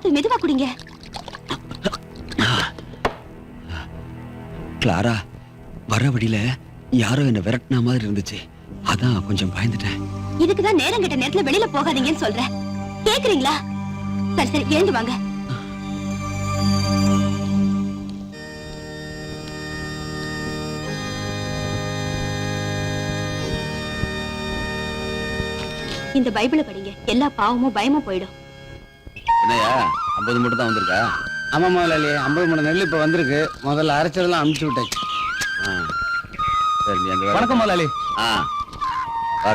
பார்த்து மெதுவா குடிங்க. கிளாரா, வர வழியில யாரோ என்ன விரட்டின மாதிரி இருந்துச்சு. அதான் கொஞ்சம் பயந்துட்டேன். இதுக்குதான் நேரம் கெட்ட நேரத்துல வெளியில போகாதீங்கன்னு சொல்றேன். கேக்குறீங்களா? சரி சரி, எழுந்து வாங்க. இந்த பைபிளை படிங்க. எல்லா பாவமும் பயமும் போயிடும். என்னையா 50 மூட்டை தான் வந்திருக்கா? ஆமா முதலாளி, 50 மூட்டை நெல் இப்ப வந்திருக்கு. முதல்ல அரைச்சதெல்லாம் அனுப்பிச்சு விட்டாச்சு. சரி, நீ அங்க வணக்கம் முதலாளி.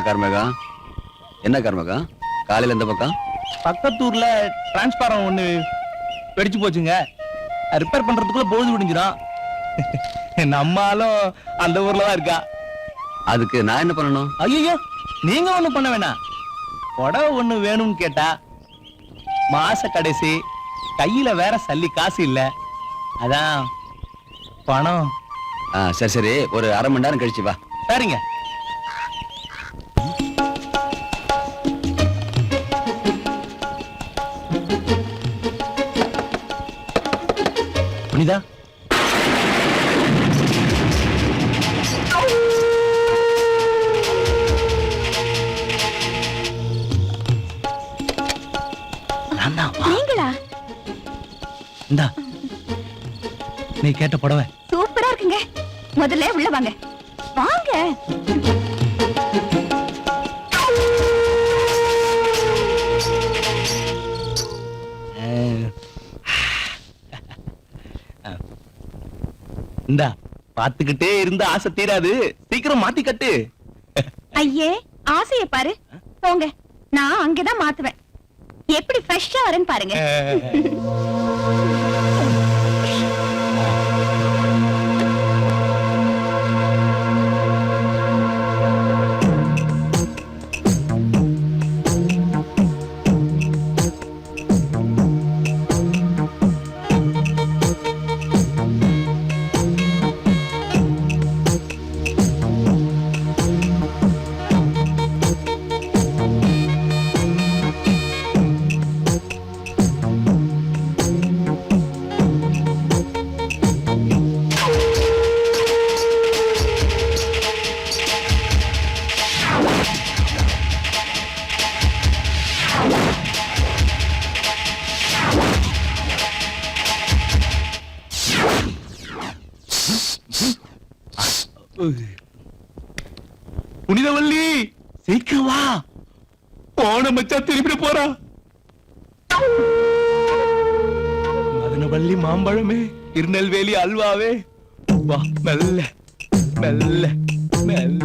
கர்மகா, என்ன கர்மகா காலையில இந்த பக்கம்? பக்கத்தூர்ல டிரான்ஸ்பாரம் ஒண்ணு வெடிச்சு போச்சுங்க. ரிப்பேர் பண்றதுக்குள்ள பொழுது விடிஞ்சிடும். நம்மாலும் அந்த ஊர்ல தான் இருக்கா. அதுக்கு நான் என்ன பண்ணணும்? ஐயோ, நீங்க ஒண்ணு பண்ண வேணாம். புடவை ஒண்ணு வேணும்னு கேட்டா மாச கடைசி, கையில வேற சல்லி காசு இல்ல. அதான் பணம். சரி சரி, ஒரு அரை மணி நேரம் கழிச்சு வா. சரிங்க. புனிதா, நீங்களா? இந்தா நீ கேட்ட புடவை சூப்பரா இருக்குங்க. முதல்ல உள்ள வாங்க. வாங்க. இந்தா, பாத்துக்கிட்டே இருந்த ஆசை தீராது. சீக்கிரம் மாத்தி கட்டு. ஐயே, ஆசைய பாரு. போங்க, நான் அங்கதான் மாத்துவேன். எப்படி ஃப்ரெஷ்ஷா வரேன்னு பாருங்க. புனிதவல்லி, சீக்கிரம் வா. போன மச்சா திரும்பி போறா. மதனவல்லி மாம்பழமே, திருநெல்வேலி அல்வாவே, வா. மெல்ல மெல்ல மெல்ல.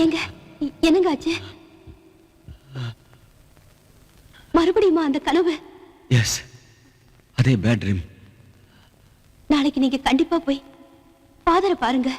ஏங்க என்னங்க ஆச்சு? மறுபடியுமா அந்த கனவு? எஸ், அதே பேட் ட்ரீம். நாளைக்கு நீங்க கண்டிப்பா போய் ஃபாதரை பாருங்க.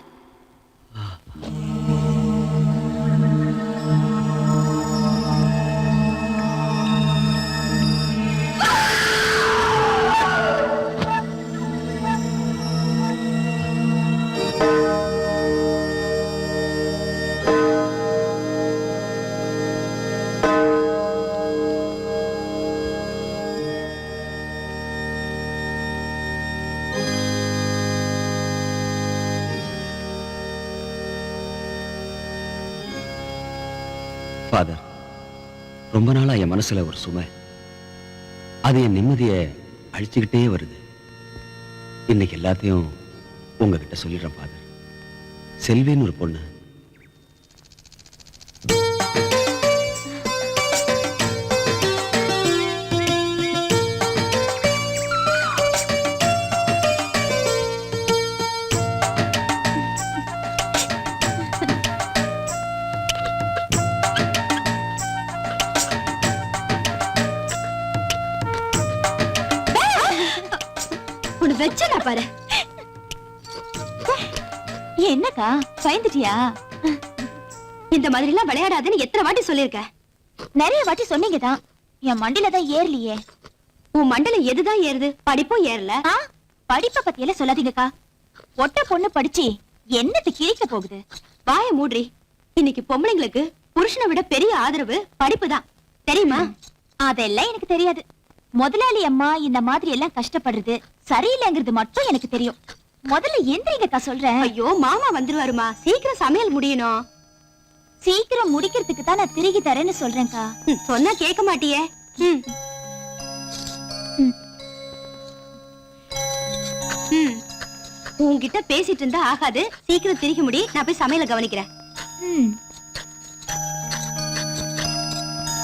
ஃபாதர், ரொம்ப நாளா என் மனசுல ஒரு சுமை, அது என் நிம்மதியை அழிச்சுக்கிட்டே வருது. இன்னைக்கு எல்லாத்தையும் உங்ககிட்ட சொல்லிடுறேன் ஃபாதர். செல்வின்னு ஒரு பொண்ணு உன்னை வச்சனா பாரு. என்னக்கா பயந்துட்டியா? இந்த மாதிரி எல்லாம் விளையாடாதுன்னு எத்தனை வாட்டி சொல்லிருக்க? நிறைய வாட்டி சொன்னீங்க தான். என் மண்டில தான் ஏறலையே. உன் மண்டல எதுதான் ஏறுது? படிப்பும் ஏறல. படிப்பை பத்தி எல்லாம் சொல்லாதீங்கக்கா. ஒட்ட பொண்ணு படிச்சு என்னத்து கிழிக்க போகுது? வாய மூடுறி. இன்னைக்கு பொம்பளைங்களுக்கு புருஷனை விட பெரிய ஆதரவு படிப்பு தான், தெரியுமா? அதெல்லாம் எனக்கு தெரியாது. முதலாளி அம்மா இந்த மாதிரி எல்லாம் கஷ்டப்படுறது சரியில்லைங்கிறது மட்டும் எனக்கு தெரியும். முதல்ல எந்திரிங்கக்கா சொல்றேன். ஐயோ மாமா வந்துருவாருமா, சீக்கிரம் சமையல் முடியணும். சீக்கிரம் முடிக்கிறதுக்கு தான் நான் திருகி தரேன்னு சொல்றேன்க்கா. சொன்னா கேட்க மாட்டியே. உன்கிட்ட பேசிட்டு இருந்தா ஆகாது. சீக்கிரம் திருகி முடி, நான் போய் சமையல கவனிக்கிறேன்.